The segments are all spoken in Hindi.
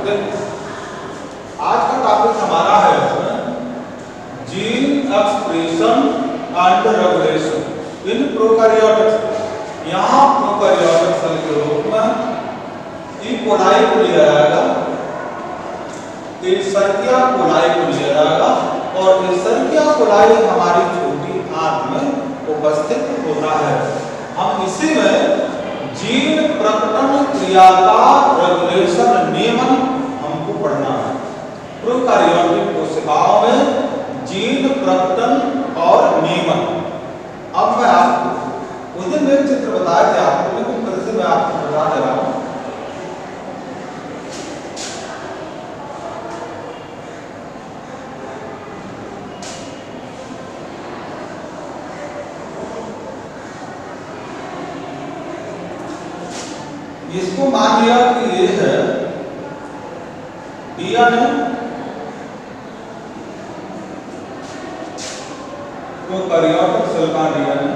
आज का टॉपिक हमारा है gene expression and regulation in prokaryotics. यहाँ प्रोकैरियोटिक सेल के रूप में ई कोलाई को लिया जाएगा, एशेरिया कोलाई को लिया जाएगा और एशेरिया कोलाई हमारी छोटी आंत में उपस्थित होता है। हम इसी में जीन प्रकटन क्रिया का रेगुलेशन नियमन हमको पढ़ना है। प्रोकैरियोटिक कोशिकाओं में जीन प्रकटन और नियमन। अब मैं आपको उस दिन एक चित्र बताया था आपको, लेकिन फिर से मैं आपको बता दे रहा हूं। इसको मान लिया कि ये है डीएनए, प्रोकैरियोटिक सेल का डीएनए,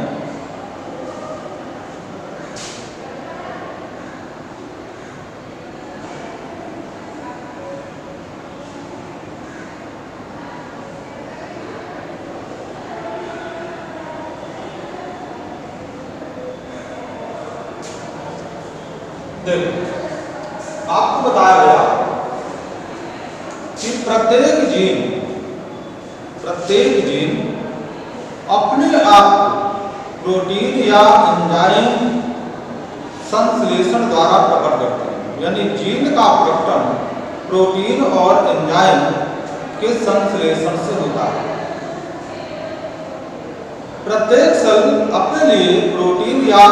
आपको बताया गया कि प्रत्येक जीन अपने आप प्रोटीन या एंजाइम संश्लेषण द्वारा प्रकट करते हैं। यानी जीन का प्रकटन प्रोटीन और एंजाइम के संश्लेषण से होता है। प्रत्येक सेल अपने लिए प्रोटीन या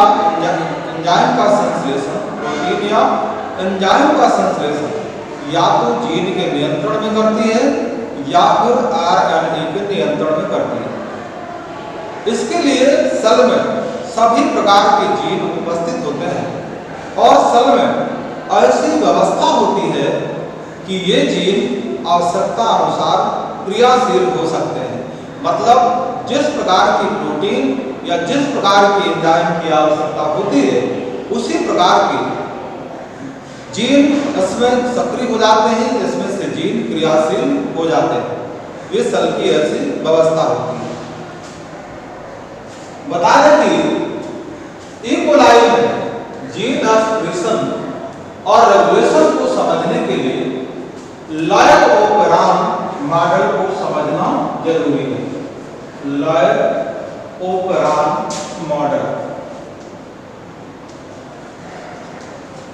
एंजाइम का संश्लेषण या तो जीन के नियंत्रण में करती है या फिर आरएनए के नियंत्रण में करती है। इसके लिए सेल में सभी प्रकार के जीन उपस्थित होते हैं और सेल में ऐसी व्यवस्था होती है कि ये जीन आवश्यकता अनुसार क्रियाशील हो सकते हैं। मतलब जिस प्रकार की प्रोटीन या जिस प्रकार की एंजाइम की आवश्यकता होती है उसी प्रकार की जीन इसमें सक्रिय हो जाते हैं, जिसमें से जीन क्रियाशील हो जाते हैं। ये सेल की ऐसी व्यवस्था होती है। बता दें कि ई कोलाई में जीन एक्सप्रेशन और रेगुलेशन को समझने के लिए लॉयर ओपेरान मॉडल को समझना जरूरी है। लॉयर ओपेरान मॉडल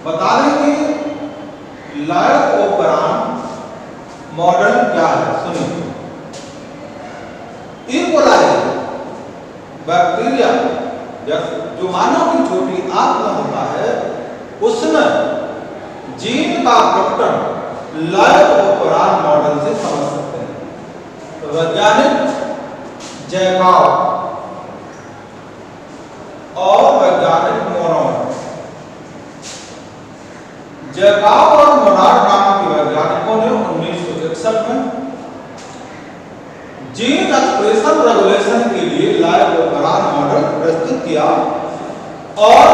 बता दें कि लॉयर ओपेरान मॉडल क्या है। सुनिए, ई कोलाई बैक्टीरिया जो मानव की छोटी आंत में होता है उसमें जीन का प्रकटन लॉयर ओपेरान मॉडल से समझ सकते हैं। तो वैज्ञानिक जैकब और वैज्ञानिक मोनोड, जैकब और मोनोड नाम के वैज्ञानिकों ने 1961 में जीन एक्सप्रेशन रेगुलेशन के लिए लॉयर ओपेरान मॉडल प्रस्तुत किया और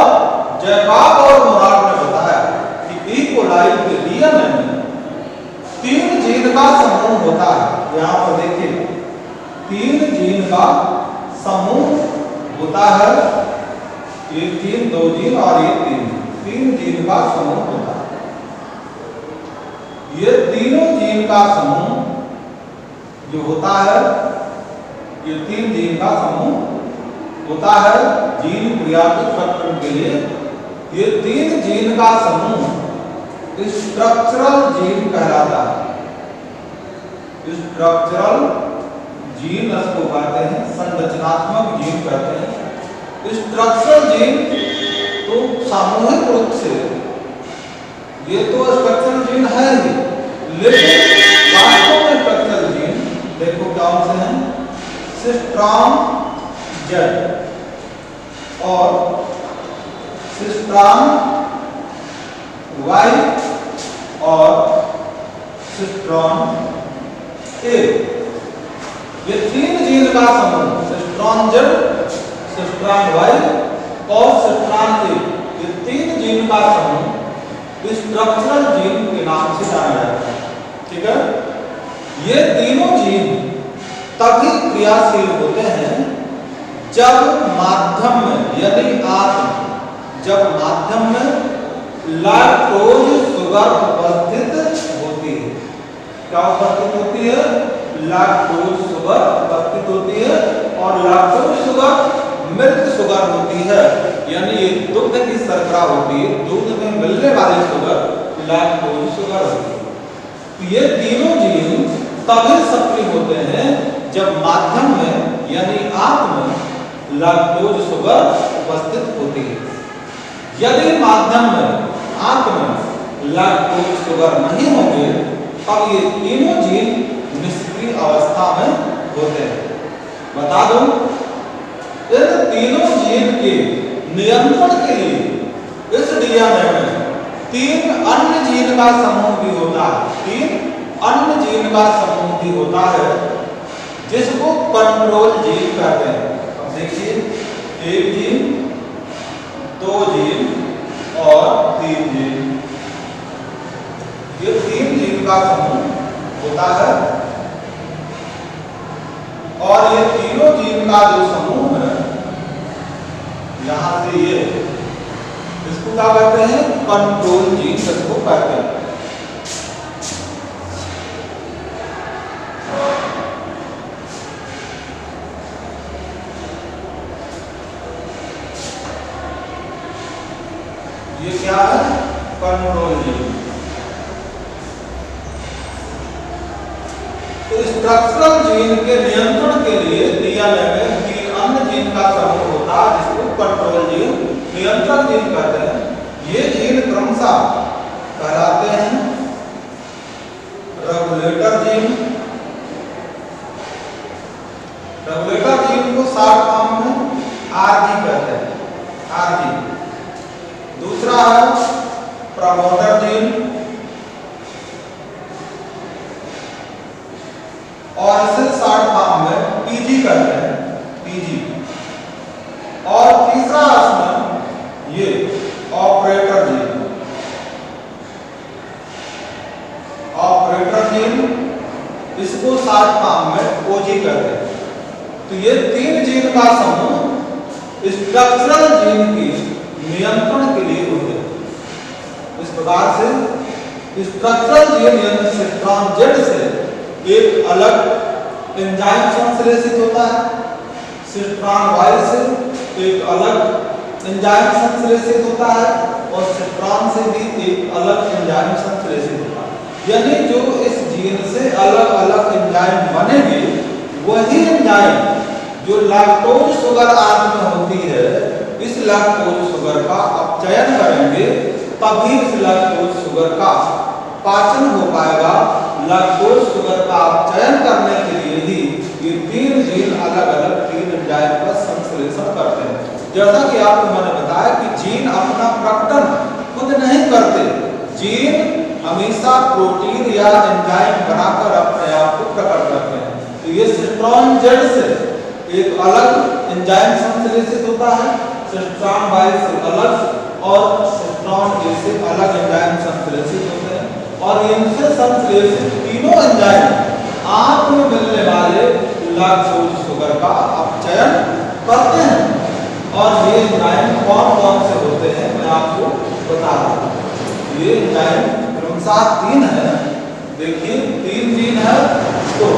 जैकब और मोनोड ने बताया कि ई कोलाई के डीएनए में 3 जीन का समूह होता है। यहाँ पर देखिए 3 जीन का समूह होता है। ये 2 जीन और ये 3 जीन का समूह होता है। ये तीनों जीन का समूह जो होता है, ये 3 जीन का समूह होता है जीन क्रिया के प्रकटन के लिए। ये 3 जीन का समूह स्ट्रक्चरल जीन कहलाता है। स्ट्रक्चरल जीन इसको कहते हैं, संरचनात्मक जीन कहते हैं। स्ट्रक्चरल जीन तो सामूहिक रूप से ये तो स्ट्रक्चरल जीन है ही, लेकिन वास्तव में स्ट्रक्चरल जीन देखो कौन से हैं, सिस्ट्रॉन जेड और सिस्ट्रॉन वाई और सिस्ट्रॉन ए। ये 3 जीन का समूह सिस्ट्रॉन जेड, सिस्ट्रॉन वाई और सिस्ट्रॉन ए, ये 3 जीन का समूह स्ट्रक्चरल जीन के नाम से जाना जाता है। ठीक है, ये तीनों जीन तभी क्रियाशील होते हैं जब माध्यम में यानी आत्म जब माध्यम में लैक्टोज शुगर उपस्थित होती है। क्या उपस्थित होती है? लैक्टोज शुगर उपस्थित होती है और लैक्टोज शुगर मिल्क शुगर होती है, यानी ये दूध की शर्करा होती है, दूध में मिलने वाली शुगर लैक्टोज शुगर होती है। तो ये तीनों जीन तभी सक्रिय होते हैं जब माध्यम में यानी आत्म में लैक्टोज शुगर उपस्थित होती है। यदि माध्यम में आत्म में लैक्टोज शुगर नहीं होंगे तब ये तीनों जीन निष्क्रिय अवस्था में होते हैं। बता दूं, इन तीनों जीन के नियंत्रण के लिए इस डीएनए में 3 अन्य जीन का समूह भी होता है। 3 अन्य जीन का समूह भी होता है जिसको कंट्रोल जीन कहते हैं। अब देखिए, 1 जीन, 2 जीन और 3 जीन, ये 3 जीन का समूह होता है और ये तीनों जीन का जो समूह है यहां से ये इसको क्या कहते हैं? कंट्रोल जीन इसको कहते हैं। ये क्या है? Control gene. तो स्ट्रक्चरल जीन के नियंत्रण के लिए डीएनए में 3 अन्य जीन का समूह होता है जिसको कंट्रोल जीन, नियंत्रण जीन कहते हैं। ये जीन क्रमशः कहलाते हैं रेगुलेटर जीन। रेगुलेटर जीन को शॉर्ट फॉर्म में आरजी कहते हैं, आरजी। दूसरा है प्रमोटर जीन और इसे शॉर्ट फॉर्म में पीजी कहते हैं, पीजी। और तीसरा इसमें ये ऑपरेटर जीन, ऑपरेटर जीन, इसको शॉर्ट फॉर्म में ओजी कहते हैं। तो ये 3 जीन का समूह स्ट्रक्चरल जीन की नियंत्रण के लिए होते हैं। इस प्रकार से स्ट्रक्चरल जीन यानी सिस्ट्रॉन जेड से एक अलग एंजाइम संश्लेषित होता है, सिस्ट्रॉन वाई से एक अलग एंजाइम संश्लेषित होता है और सिस्ट्रॉन से भी एक अलग एंजाइम संश्लेषित होता है। यानी जो इस जीन से अलग अलग एंजाइम बनेंगे वही एंजाइम जो लैक्टोज शुगर आदि में होती है, इस लैक्टोज शुगर का अपचयन करेंगे तभी इस लैक्टोज शुगर का पाचन हो पाएगा। लैक्टोज शुगर का अपचयन करने के लिए ही ये 3 जीन अलग अलग 3 एंजाइम का संश्लेषण करते हैं। जैसा कि आपको मैंने बताया कि जीन अपना प्रकटन खुद नहीं करते, जीन हमेशा प्रोटीन या एंजाइम बनाकर अपने आप को प्रकट करते हैं। तो ये सिस्ट्रॉन जेड से एक अलग एंजाइम संश्लेषित होता है, सिस्ट्रॉन वाई से अलग और सिस्ट्रॉन ए से अलग एंजाइम संश्लेषित होते हैं और इनसे संश्लेषित तीनों एंजाइम आंत में मिलने वाले लैक्टोज शुगर का अपचयन करते हैं। और ये एंजाइम कौन कौन से होते हैं मैं आपको बता रहा हूँ। ये एंजाइम क्रमशः 3 है। देखिए 3 जीन है तो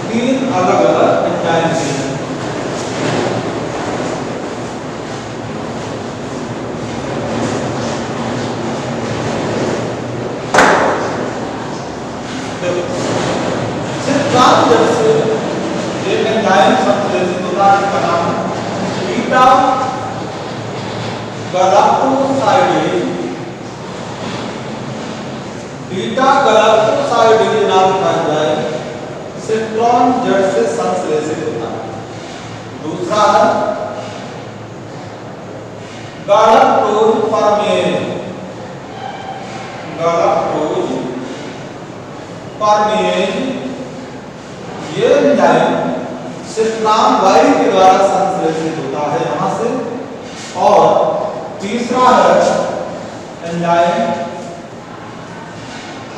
3 अलग अलग एंजाइम हैं। सिस्ट्रॉन जेड से एक एंजाइम संश्लेषित होता है जिसका नाम बीटा गैलेक्टोसाइडेज, बीटा गैलेक्टोसाइडेज नाम का एंजाइम सिस्ट्रॉन जेड से संश्लेषित होता है। दूसरा है गैलेक्टोज परमेज, गैलेक्टोज परमेज, ये एंजाइम सिस्ट्रॉन वाई के द्वारा संश्लेषित होता है यहां से। और तीसरा है एंजाइम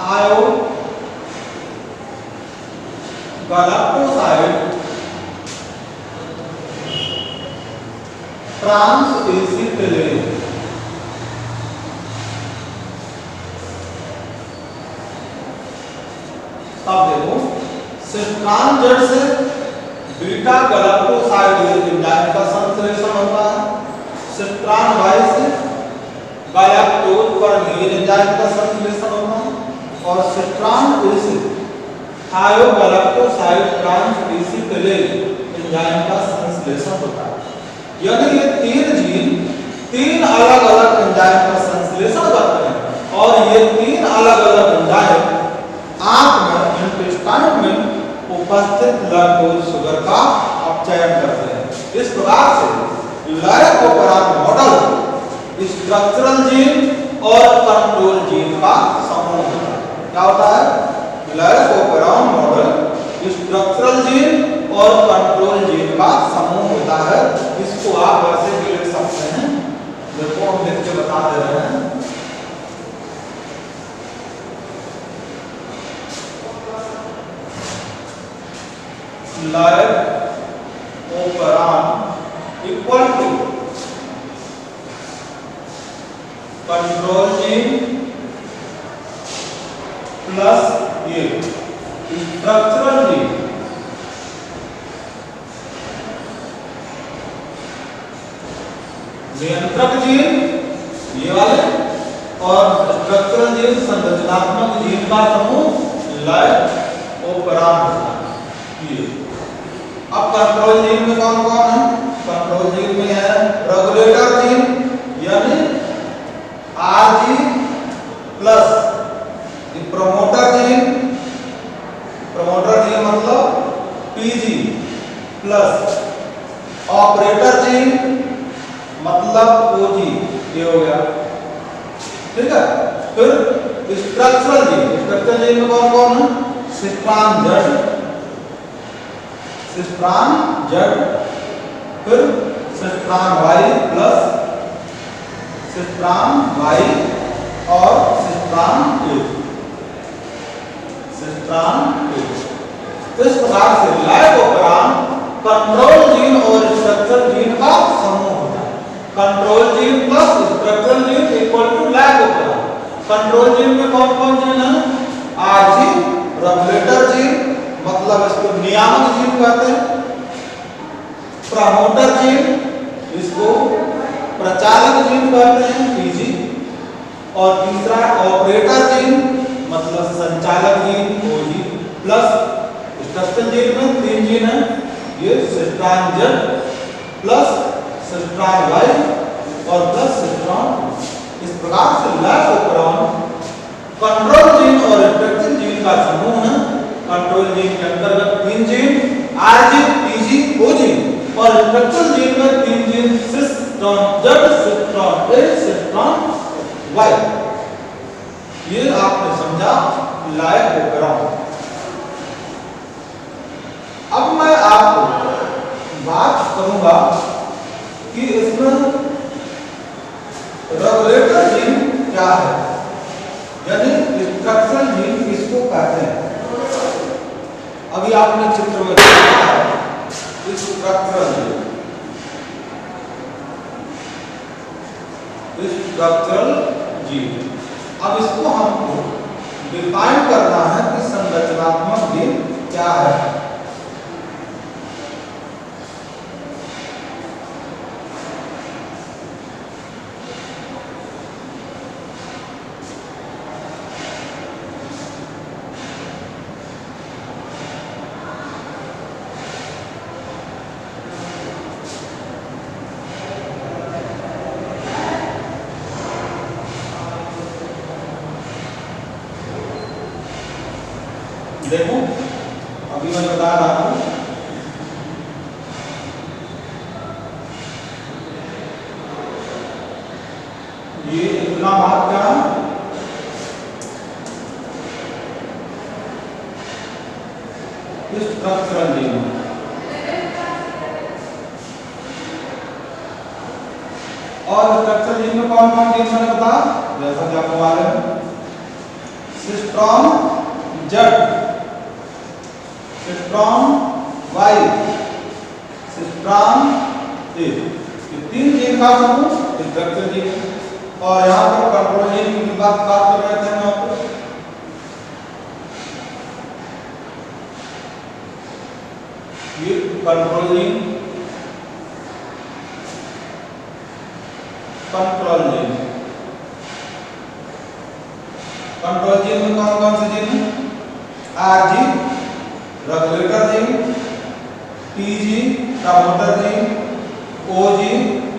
थायो गैलेक्टोसाइड ट्रांस एसिटिलेज। अब देखो सिस्ट्रान जेड से बीटा गैलेक्टोसाइड एंजाइम का संश्लेषण होता है, सिस्ट्रान वाई से गैलेक्टोज परमीन एंजाइम का संश्लेषण होता है, और सिस्ट्रान ए से थायो गैलेक्टोसाइड ट्रांस एसिटिलेज एंजाइम का संश्लेषण होता है। यानी ये तीन जीन तीन अलग अलग एंजाइम का संश्लेषण करते हैं, और ये तीन अलग अलग एंजाइम आंत में इंटेस्टाइन में उपस्थित लैक्टोज शुगर का अपचयन करते हैं। इस प्रकार से लाइकोपेरान मॉडल स्ट्रक्चरल जीन और कंट्रोल जीन का समूह होता है। क्या होता है? लाइकोपेरान मॉडल स्ट्रक्चरल जीन और कंट्रोल जीन का समूह होता है। इसको आप वैसे भी लिख सकते हैं, देखो हम लिख के बता दे रहे हैं। Lac operon equal to control gene plus ये स्ट्रक्चरल जीन। नियंत्रक जीन ये वाले और स्ट्रक्चरल जीन संरचनात्मक जीन का समूह लाइकोपेरान होता है। ये अब कंट्रोल जीन में कौन कौन है? कंट्रोल जीन में है रेगुलेटर जीन यानी आरजी प्लस प्रमोटर जीन मतलब पीजी प्लस ऑपरेटर जीन मतलब ओजी। ये हो गया, ठीक है। फिर स्ट्रक्चरल जीन में कौन कौन है? सिस्ट्रान जेड, फिर cistron Y plus cistron Y और सिस्ट्रान ए। इस प्रकार से लाइकोपेरान कंट्रोल जीन और स्ट्रक्चरल जीन का समूह होता है। Control gene plus structural gene equal to lac operon. Control gene में कौन कौन जीन है? आरजी रेगुलेटर जीन मतलब इसको नियामक जीन कहते हैं, प्रमोटर जीन इसको प्रचालक जीन कहते हैं पीजी, और तीसरा ऑपरेटर जीन मतलब संचालक जीन ओजी, प्लस स्ट्रक्चरल जीन में तीन जीन है, ये सिस्ट्रान जेड प्लस सिस्ट्रान वाई और प्लस सिस्ट्रान। इस प्रकार से लाइकोपेरान कंट्रोल जीन और स्ट्रक्चरल जीन का समूह है। कंट्रोल जीन के अंतर्गत तीन जीन आरजी पीजी ओजी, और स्ट्रक्चरल जीन में तीन जीन सिस्ट्रान जेड सिस्ट्रान ए सिस्ट्रान वाई। ये आपने समझा लाइकोपेरान। अब मैं आपको बात करूंगा कि इसमें रेगुलेटर जीन क्या है, यानी स्ट्रक्चरल जीन किसको कहते हैं। अभी आपने चित्र में देखा है स्ट्रक्चरल जीन। अब इसको हमको डिफाइन करना है कि संरचनात्मक जीन क्या है। देखो अभी मैं बता रहा हूं, ये इतना भाग क्या है? Structural gene. और स्ट्रक्चरल जीन में कौन कौन जीन मैंने बताया, जैसा कि आपको मालूम है cistron Z, cistron Y, cistron A। ये 3 जीन का समूह स्ट्रक्चर जीन। और यहाँ पर कंट्रोल जीन की बात कर रहे थे हम आपको। ये control gene, control gene, control gene में कौन कौन से जीन है? RG regulator gene, TG promoter gene, OG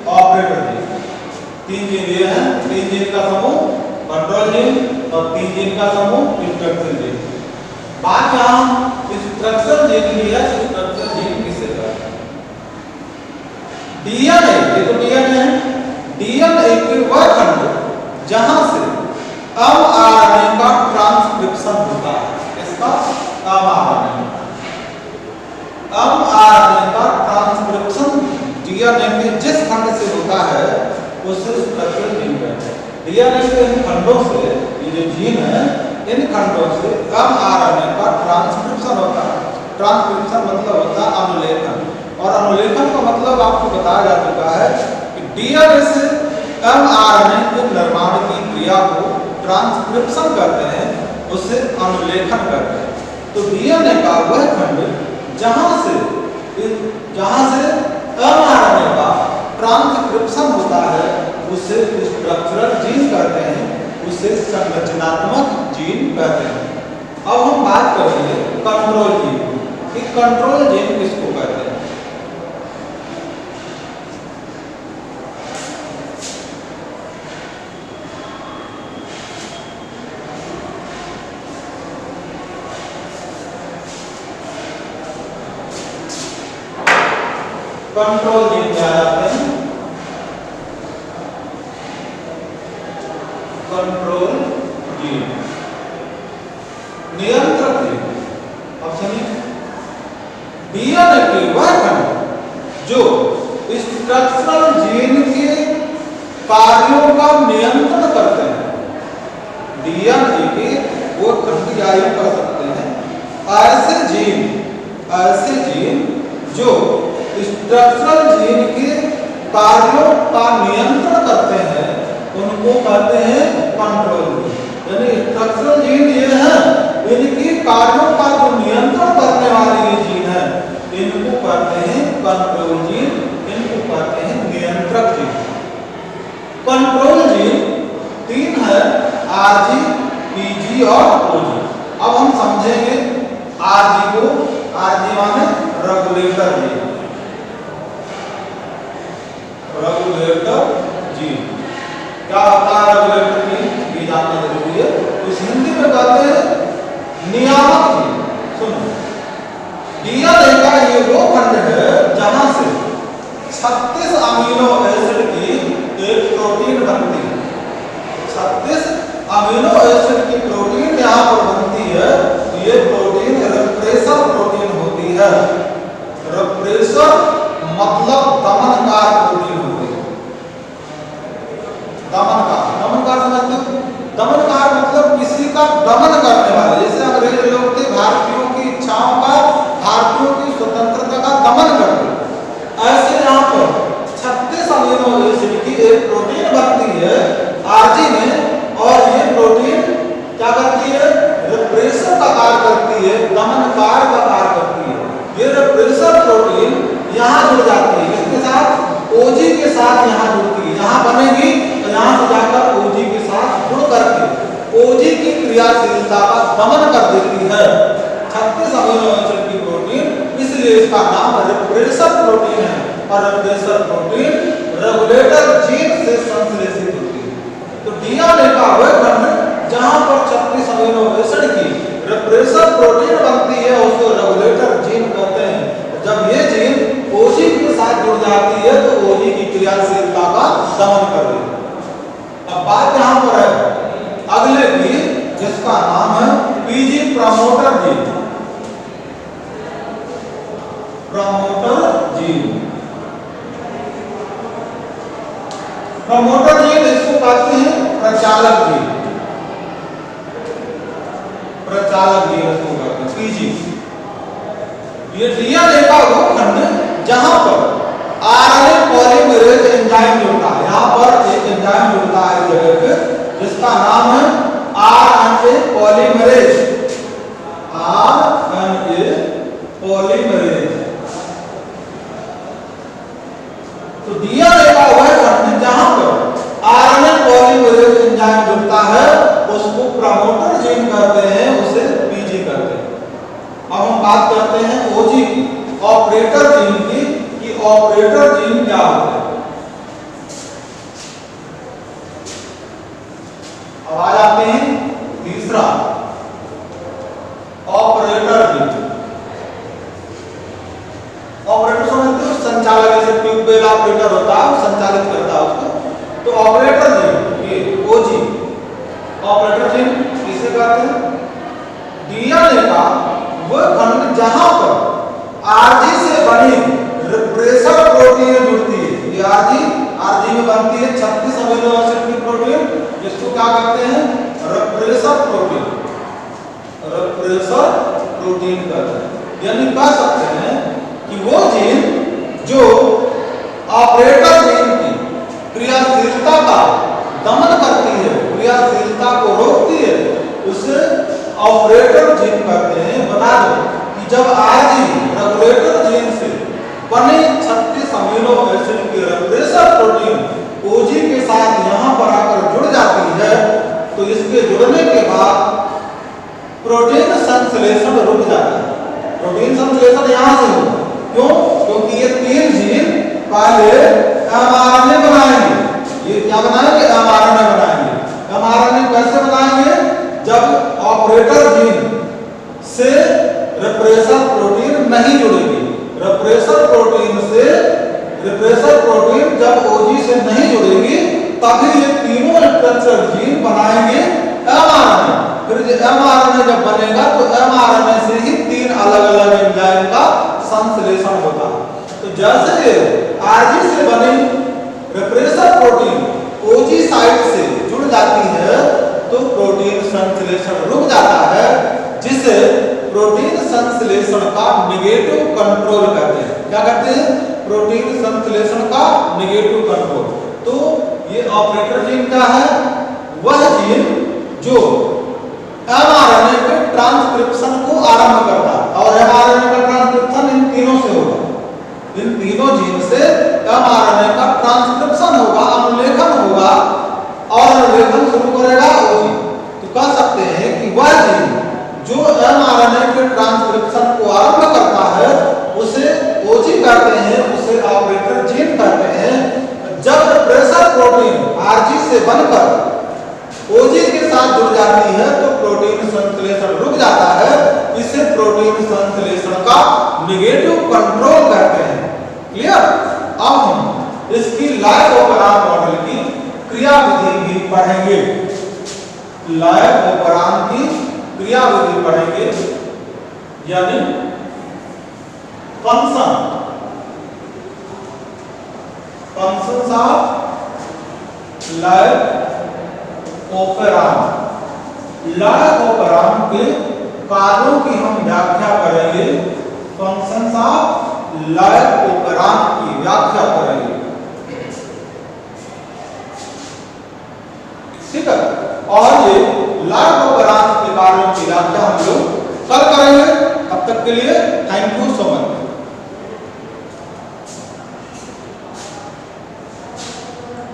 operator gene. 3 gene ये हैं। 3 जीन का समूह कंट्रोल जीन और 3 जीन का समूह इंस्ट्रक्शन जीन। बात यहाँ इंस्ट्रक्शन जीन की है। इंस्ट्रक्शन जीन किसे कहते हैं? डीएनए, ये तो डीएनए है। डीएनए के वह खंड जहां से mRNA का ट्रांसक्रिप्शन होता है। इसका mRNA का ट्रांसक्रिप्शन डीएनए के जिस खंड से होता है उसे स्ट्रक्चरल जीन कहते हैं। डीएनए के इन खंडों से, ये जो जीन है, इन खंडों से mRNA का ट्रांसक्रिप्शन होता है। ट्रांसक्रिप्शन मतलब होता है अनुलेखन, और अनुलेखन का मतलब आपको बताया जा चुका है कि डीएनए से mRNA के निर्माण की क्रिया को ट्रांसक्रिप्शन करते हैं, उसे अनुलेखन करते हैं। तो डीएनए का वह खंड जहां से mRNA का ट्रांसक्रिप्शन होता है उसे स्ट्रक्चरल जीन कहते हैं, उसे संरचनात्मक जीन कहते हैं। अब हम बात करेंगे कंट्रोल जीन की। कंट्रोल जीन किसको कहते हैं? कंट्रोल जीन क्या जाते हैं? कंट्रोल जीन, नियंत्रक जीन। अब सुनिए, डीएनए के वह खंड जो स्ट्रक्चरल जीन के कार्यों का नियंत्रण करते हैं। डीएनए के वो खंड या कर सकते हैं ऐसे जीन जो स्ट्रक्चरल जीन के कार्यों का नियंत्रण करते हैं, उनको कहते हैं कंट्रोल जीन। यानी स्ट्रक्चरल जीन ये है, इनकी कार्यों का जो नियंत्रण करने वाले ये जीन है, इनको कहते हैं कंट्रोल जीन, इनको कहते हैं नियंत्रक जीन। कंट्रोल जीन 3 है, RG, PG और OG। अब हम समझेंगे RG को। RG माने रेगुलेटर जीन, रेगुलेटर जीन क्या होता है? रेगुलेटर जीन ये जानना जरूरी है। इस हिंदी में कहते हैं नियामक जीन। सुनो, डीएनए का ये वो खंड है जहां से 36 अमीनो एसिड की एक प्रोटीन बनती है। 36 अमीनो एसिड की प्रोटीन यहाँ पर बनती है। ये प्रोटीन रिप्रेसर प्रोटीन होती है। रिप्रेसर मतलब दमनकार प्रोटीन होती है। दमनकार समझते हो? दमनकार मतलब किसी का दमन करने वाले। जैसे अंग्रेज लोग थे, भारतीयों की इच्छाओं का, भारतीयों की स्वतंत्रता का दमन करते। ऐसे यहाँ पर 36 अमीनो एसिड की एक प्रोटीन बनती है आरजी में, और ये प्रोटीन क्या करती है? रिप्रेसर का कार्य करती है, दमनकार का कार्य करती है। ये रिप्रेसर प्रोटीन यहाँ जुड़ जाती है, इसके साथ ओजी के साथ यहाँ जुड़ती है। यहाँ बनेगी तो यहाँ से जाकर ओजी के साथ जुड़ करके ओजी की क्रियाशीलता का दमन कर देती है। 36 अमीनो एसिड की प्रोटीन, इसलिए इसका नाम रिप्रेसर प्रोटीन है। और रिप्रेसर प्रोटीन रेगुलेटर जीन से संश्लेषित होती है। तो डीएनए का वह खंड जहां पर 36 अमीनो एसिड की रिप्रेसर प्रोटीन बनती है, उसको रेगुलेटर जीन कहते हैं। जब ये जीन ओजी के साथ जुड़ जाती है तो ओजी की क्रियाशीलता का दमन कर देती है। अब बात यहाँ पर है अगले की, जिसका नाम है PG promoter gene. Promoter gene, promoter gene इसको कहते हैं प्रचालक जीन। प्रचालक जीनस को कहते हैं, पीजी। ये डीएनए का वो खंड जहां पर आरएनए पॉलीमरेज एंजाइम जुड़ता है, यहाँ पर एक एंजाइम जुड़ता है इस जगह पे जिसका नाम है आरएनए पॉलीमरेज, आरएनए पॉलीमरेज। तो डीएनए का वह खंड जहां पर आरएनए पॉलीमरेज एंजाइम जुड़ता है उसको प्रमोटर जीन कहते हैं, उसे पीजी कहते हैं। अब हम बात करते हैं ओजी की, ऑपरेटर जीन की, कि ऑपरेटर जीन क्या होता है। अब आ जाते हैं तीसरा, ऑपरेटर जीन। ऑपरेटर समझते हो, संचालक, जैसे ट्यूबवेल ऑपरेटर होता है, संचालित करता है उसको। तो ऑपरेटर जीन, ये ओजी ऑपरेटर जीन किसे कहते हैं? डीएनए का वह खंड जहां पर आरजी से बनी रिप्रेसर प्रोटीन जुड़ती है। ये आरजी में बनती है 36 अमीनो एसिड की प्रोटीन, जिसको क्या कहते हैं? रिप्रेसर प्रोटीन, रिप्रेसर प्रोटीन कहते हैं। यानी कह सकते हैं कि वो जीन जो ऑपरेटर जीन की क्रियाशीलता का दमन करती है, क्रियाशीलता को रोकती है, उसे ऑपरेटर जीन कहते हैं। बता दो कि जब आरजी रेगुलेटर जीन से बने 36 अमीनो एसिड की रिप्रेसर प्रोटीन ओजी के साथ यहां पर आकर जुड़ जाती है, तो इसके जुड़ने के बाद प्रोटीन संश्लेषण रुक जाता है। प्रोटीन संश्लेषण यहां से होगा, क्यों? क्योंकि ये 3 जीन पहले एमआरएनए बनाएंगे। ये क्या बनाएंगे? एमआरएनए बनाएंगे। एमआरएनए कैसे बनाएंगे? जब ऑपरेटर जीन से रिप्रेसर प्रोटीन नहीं जुड़ेगी। रिप्रेसर प्रोटीन जब ओजी से नहीं जुड़ेगी तभी ये तीनों स्ट्रक्चर जीन बनाएंगे एमआरएनए। फिर एमआरएनए जब बनेगा तो एमआरएनए से ही 3 अलग-अलग एंजाइम का संश्लेषण होता है। तो जैसे आरजी से बनी रिप्रेसर प्रोटीन ओजी साइट से जुड़ जाती है तो प्रोटीन संश्लेषण रुक जाता है, जिसे प्रोटीन संश्लेषण का नेगेटिव कंट्रोल कहते हैं। क्या कहते हैं? प्रोटीन संश्लेषण का नेगेटिव कंट्रोल। तो ये ऑपरेटर जीन क्या है? वह जीन जो एमआरएनए के ट्रांसक्रिप्शन को आरंभ करता है, और एमआरएनए का ट्रांसक्रिप्शन इन तीनों से होगा। इन तीनों जीन से एमआरएनए का ट्रांसक्रिप्शन होगा, अनुलेखन होगा, और लेखन शुरू करेगा ओजी। तो कह सकते हैं कि वह जीन जो एमआरएनए के ट्रांसक्रिप्शन को आरंभ करता है उसे ओजी कहते हैं, उसे ऑपरेटर जीन कहते हैं। जब रिप्रेसर प्रोटीन आरजी से बनकर ओजी के साथ जुड़ जाती है तो प्रोटीन संश्लेषण रुक जाता है, इसे प्रोटीन संश्लेषण का नेगेटिव कंट्रोल कहते हैं। क्लियर? अब हम इसकी लाइफ-ओ-परान मॉडल की क्रियाविधि भी पढ़ेंगे। लाइफ-ओ-परान की क्रियाविधि पढ़ेंगे, यानी फंक्शंस ऑफ लाइफ-ओ-परान। लाइफ-ओ-परान के कार्यों की हम व्याख्या करेंगे, फंक्शंस ऑफ लाइफ-ओ-परान की व्याख्या करेंगे। ठीक है? और ये लाइफ-ओ-परान के कार्यों की व्याख्या हम लोग कल करेंगे। तब तक के लिए थैंक यू सो मच।